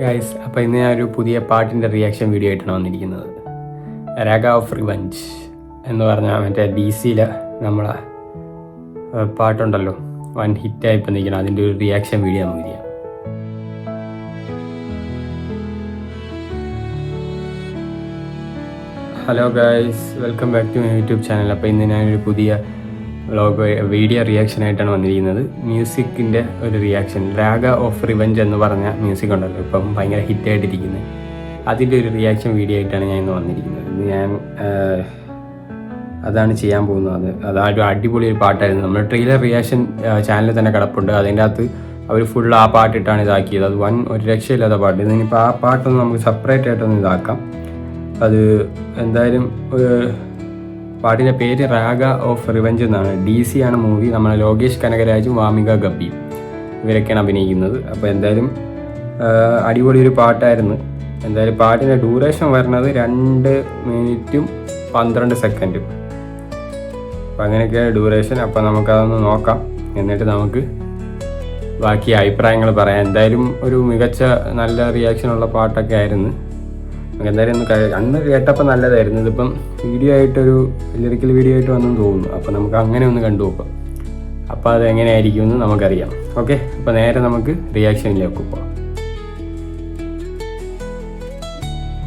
Guys, അപ്പോൾ ഇന്ന് ഞാനൊരു പുതിയ പാട്ടിൻ്റെ റിയാക്ഷൻ വീഡിയോ ആയിട്ടാണ് വന്നിരിക്കുന്നത്. രാഗ ഓഫ് റിവഞ്ച് എന്ന് പറഞ്ഞാൽ മറ്റേ DC-ലെ നമ്മളെ പാട്ടുണ്ടല്ലോ, വൻ ഹിറ്റായി ഇപ്പം നിൽക്കണം. അതിൻ്റെ ഒരു റിയാക്ഷൻ വീഡിയോ നമുക്ക് ചെയ്യാം. Hello guys, welcome back to my YouTube channel. അപ്പോൾ ഇന്ന് ഞാനൊരു പുതിയ വീഡിയോ റിയാക്ഷൻ ആയിട്ടാണ് വന്നിരിക്കുന്നത്. മ്യൂസിക്കിൻ്റെ ഒരു റിയാക്ഷൻ. രാഗ ഓഫ് റിവഞ്ച് എന്ന് പറഞ്ഞ മ്യൂസിക് ഉണ്ടല്ലോ, ഇപ്പം ഭയങ്കര ഹിറ്റായിട്ടിരിക്കുന്നത്. അതിൻ്റെ ഒരു റിയാക്ഷൻ വീഡിയോ ആയിട്ടാണ് ഞാൻ ഇന്ന് വന്നിരിക്കുന്നത്. ഇന്ന് ഞാൻ അതാണ് ചെയ്യാൻ പോകുന്നത്. അതൊരു അടിപൊളി ഒരു പാട്ടായിരുന്നു. നമ്മുടെ ട്രെയിലർ റിയാക്ഷൻ ചാനലിൽ തന്നെ കിടപ്പുണ്ട്. അതിൻ്റെ അകത്ത് അവർ ഫുൾ ആ പാട്ടിട്ടാണ് ഇതാക്കിയത്. അത് ഒരു രക്ഷയില്ലാത്ത പാട്ട്. ഇതിനിപ്പോൾ ആ പാട്ടൊന്ന് നമുക്ക് സെപ്പറേറ്റ് ആയിട്ടൊന്ന് ഇതാക്കാം. അത് എന്തായാലും പാട്ടിൻ്റെ പേര് രാഗ ഓഫ് റിവഞ്ച് എന്നാണ്. DC ആണ് മൂവി. നമ്മളെ ലോകേഷ് കനകരാജും വാമിക ഗബ്ബിയും ഇവരൊക്കെയാണ് അഭിനയിക്കുന്നത്. അപ്പോൾ എന്തായാലും അടിപൊളി ഒരു പാട്ടായിരുന്നു. എന്തായാലും പാട്ടിൻ്റെ ഡ്യൂറേഷൻ വരുന്നത് 2 മിനിറ്റും 12 സെക്കൻഡും. അപ്പോൾ അങ്ങനെയൊക്കെയാണ് ഡ്യൂറേഷൻ. അപ്പോൾ നമുക്കതൊന്ന് നോക്കാം, എന്നിട്ട് നമുക്ക് ബാക്കി അഭിപ്രായങ്ങൾ പറയാം. എന്തായാലും ഒരു മികച്ച നല്ല റിയാക്ഷനുള്ള പാട്ടൊക്കെ ആയിരുന്നു. എന്തായാലും അന്ന് കേട്ടപ്പോൾ നല്ലതായിരുന്നു. ഇതിപ്പം വീഡിയോ ആയിട്ടൊരു ലിറിക്കൽ വീഡിയോ ആയിട്ട് വന്നെന്ന് തോന്നുന്നു. അപ്പോൾ നമുക്ക് അങ്ങനെ ഒന്ന് കണ്ടു നോക്കാം. അപ്പോൾ അത് എങ്ങനെയായിരിക്കും എന്ന് നമുക്കറിയാം. ഓക്കെ, അപ്പോൾ നേരെ നമുക്ക് റിയാക്ഷനിലേക്ക് പോകാം.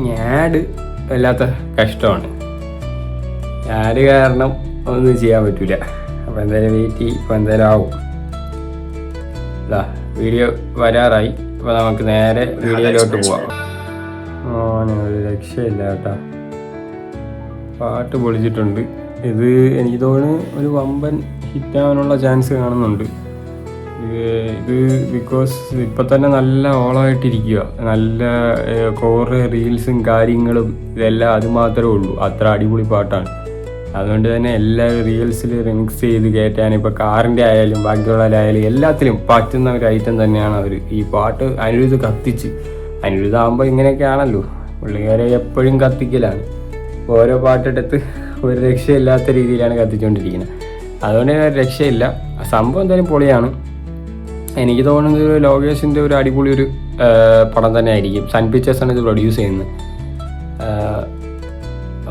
ഞാഡ് വല്ലാത്ത കഷ്ടമാണ്. ഞാഡ് കാരണം ഒന്നും ചെയ്യാൻ പറ്റില്ല. അപ്പോൾ എന്തായാലും വെയിറ്റ് ചെയ്യും. ഇപ്പോൾ എന്തായാലും ആവും. വീഡിയോ വരാറായി. അപ്പോൾ നമുക്ക് നേരെ വീഡിയോയിലോട്ട് പോവാം. ഒരു രക്ഷയില്ല കേട്ടോ, പാട്ട് പൊളിച്ചിട്ടുണ്ട്. ഇത് എനിക്ക് തോന്നുന്നു ഒരു വമ്പൻ ഹിറ്റാവാനുള്ള ചാൻസ് കാണുന്നുണ്ട്. ഇത് ബിക്കോസ് ഇപ്പം തന്നെ നല്ല ഓളമായിട്ടിരിക്കുക. നല്ല കുറേ റീൽസും കാര്യങ്ങളും ഇതെല്ലാം അത് മാത്രമേ ഉള്ളൂ. അത്ര അടിപൊളി പാട്ടാണ്. അതുകൊണ്ട് തന്നെ എല്ലാവരും റീൽസിൽ റിമിക്സ് ചെയ്ത് കയറ്റാൻ, ഇപ്പോൾ കാറിൻ്റെ ആയാലും ബാക്കിയുള്ളതിലായാലും എല്ലാത്തിലും പറ്റുന്ന ഒരു ഐറ്റം തന്നെയാണ് അവർ. ഈ പാട്ട് അനിരുദ്ധ് കത്തിച്ച്, അനിരുദ്ധാകുമ്പോൾ ഇങ്ങനെയൊക്കെ ആണല്ലോ, പുള്ളിക്കാരെ എപ്പോഴും കത്തിക്കലാണ്. ഓരോ പാട്ടെടുത്ത് ഒരു രക്ഷയില്ലാത്ത രീതിയിലാണ് കത്തിച്ചുകൊണ്ടിരിക്കുന്നത്. അതുകൊണ്ട് തന്നെ രക്ഷയില്ല. സംഭവം എന്തായാലും പൊളിയാണ്. എനിക്ക് തോന്നുന്നത് ലോകേഷിൻ്റെ ഒരു അടിപൊളി ഒരു പടം തന്നെ ആയിരിക്കും. സൺ പിക്ചേഴ്സാണ് ഇത് പ്രൊഡ്യൂസ് ചെയ്യുന്നത്.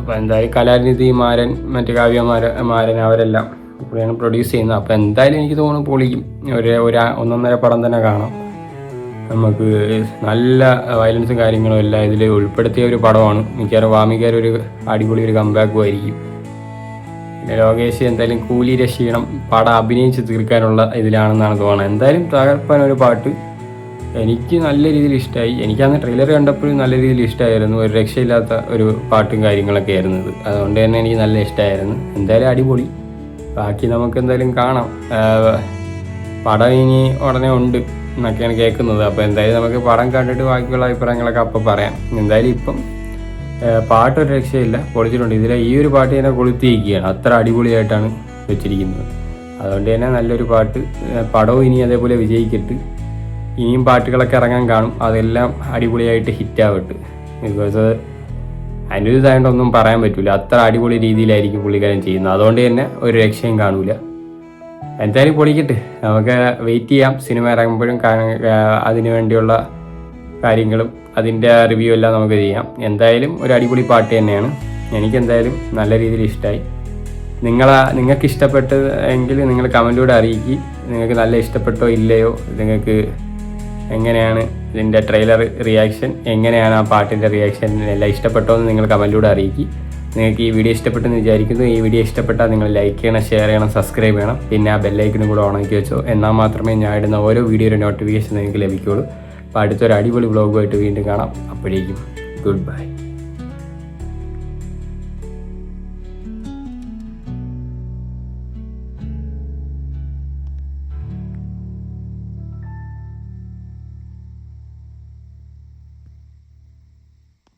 അപ്പോൾ എന്തായാലും കലാനിധി മാരൻ, മറ്റു കാവ്യമാരൻ അവരെല്ലാം ഇപ്പോഴാണ് പ്രൊഡ്യൂസ് ചെയ്യുന്നത്. അപ്പോൾ എന്തായാലും എനിക്ക് തോന്നുന്നു പൊളിക്കും. ഒരു 1.5 പടം തന്നെ കാണാം. നമുക്ക് നല്ല വയലൻസും കാര്യങ്ങളും എല്ലാം ഇതിൽ ഉൾപ്പെടുത്തിയ ഒരു പടമാണ്. മിക്കവാറും വാമികാർ ഒരു അടിപൊളി ഒരു കംബാക്കും ആയിരിക്കും. പിന്നെ ലോകേഷ് എന്തായാലും കൂലിയുടെ ക്ഷീണം പടം അഭിനയിച്ച് തീർക്കാനുള്ള ഇതിലാണെന്നാണ് തോന്നുന്നത്. എന്തായാലും തകർപ്പാൻ ഒരു പാട്ട് എനിക്ക് നല്ല രീതിയിൽ ഇഷ്ടമായി. എനിക്കന്ന് ട്രെയിലർ കണ്ടപ്പോഴും നല്ല രീതിയിൽ ഇഷ്ടമായിരുന്നു. ഒരു രക്ഷയില്ലാത്ത ഒരു പാട്ടും കാര്യങ്ങളൊക്കെ ആയിരുന്നത്. അതുകൊണ്ട് തന്നെ എനിക്ക് നല്ല ഇഷ്ടമായിരുന്നു. എന്തായാലും അടിപൊളി. ബാക്കി നമുക്ക് എന്തായാലും കാണാം. പടം ഇനി ഉടനെ ഉണ്ട് എന്നൊക്കെയാണ് കേൾക്കുന്നത്. അപ്പോൾ എന്തായാലും നമുക്ക് പടം കണ്ടിട്ട് ബാക്കിയുള്ള അഭിപ്രായങ്ങളൊക്കെ അപ്പോൾ പറയാം. എന്തായാലും ഇപ്പം പാട്ടൊരു രക്ഷയില്ല, പൊളിച്ചിട്ടുണ്ട്. ഇതിലെ ഈ ഒരു പാട്ട് തന്നെ കൊളുത്തിയിരിക്കുകയാണ്. അത്ര അടിപൊളിയായിട്ടാണ് വെച്ചിരിക്കുന്നത്. അതുകൊണ്ട് തന്നെ നല്ലൊരു പാട്ട്. പടവും ഇനി അതേപോലെ വിജയിക്കട്ട്. ഇനിയും പാട്ടുകളൊക്കെ ഇറങ്ങാൻ കാണും. അതെല്ലാം അടിപൊളിയായിട്ട് ഹിറ്റാവട്ട്. ബിക്കോസ് അനിരുദ്ധായതുകൊണ്ടൊന്നും പറയാൻ പറ്റില്ല. അത്ര അടിപൊളി രീതിയിലായിരിക്കും പുള്ളിക്കാരൻ ചെയ്യുന്നത്. അതുകൊണ്ട് തന്നെ ഒരു രക്ഷയും കാണൂല. എന്തായാലും പൊളിക്കട്ടെ, നമുക്ക് വെയിറ്റ് ചെയ്യാം. സിനിമ ഇറങ്ങുമ്പോഴും അതിന് വേണ്ടിയുള്ള കാര്യങ്ങളും അതിൻ്റെ റിവ്യൂ എല്ലാം നമുക്ക് ചെയ്യാം. എന്തായാലും ഒരു അടിപൊളി പാട്ട് തന്നെയാണ്. എനിക്കെന്തായാലും നല്ല രീതിയിൽ ഇഷ്ടമായി. നിങ്ങൾക്ക് ഇഷ്ടപ്പെട്ടത് എങ്കിൽ നിങ്ങൾ കമൻറ്റിലൂടെ അറിയിക്കുക. നിങ്ങൾക്ക് നല്ല ഇഷ്ടപ്പെട്ടോ ഇല്ലയോ, നിങ്ങൾക്ക് എങ്ങനെയാണ് ഇതിൻ്റെ ട്രെയിലർ റിയാക്ഷൻ, എങ്ങനെയാണ് ആ പാട്ടിൻ്റെ റിയാക്ഷൻ എല്ലാം ഇഷ്ടപ്പെട്ടോ എന്ന് നിങ്ങൾ കമൻറ്റിലൂടെ അറിയിക്കുക. നിങ്ങൾക്ക് ഈ വീഡിയോ ഇഷ്ടപ്പെട്ടെന്ന് വിചാരിക്കുന്നു. ഈ വീഡിയോ ഇഷ്ടപ്പെട്ടാൽ നിങ്ങൾ ലൈക്ക് ചെയ്യണം, ഷെയർ ചെയ്യണം, സബ്സ്ക്രൈബ് ചെയ്യണം. പിന്നെ ആ ബെല്ലൈക്കനും കൂടെ ഓണാക്കി വെച്ചോ. എന്നാൽ മാത്രമേ ഞാൻ ഇടുന്ന ഓരോ വീഡിയോയുടെ നോട്ടിഫിക്കേഷൻ നിങ്ങൾക്ക് ലഭിക്കുകയുള്ളൂ. അപ്പോൾ അടുത്തൊരു അടിപൊളി വ്ളോഗുമായിട്ട് വീണ്ടും കാണാം. അപ്പോഴേക്കും ഗുഡ് ബൈ.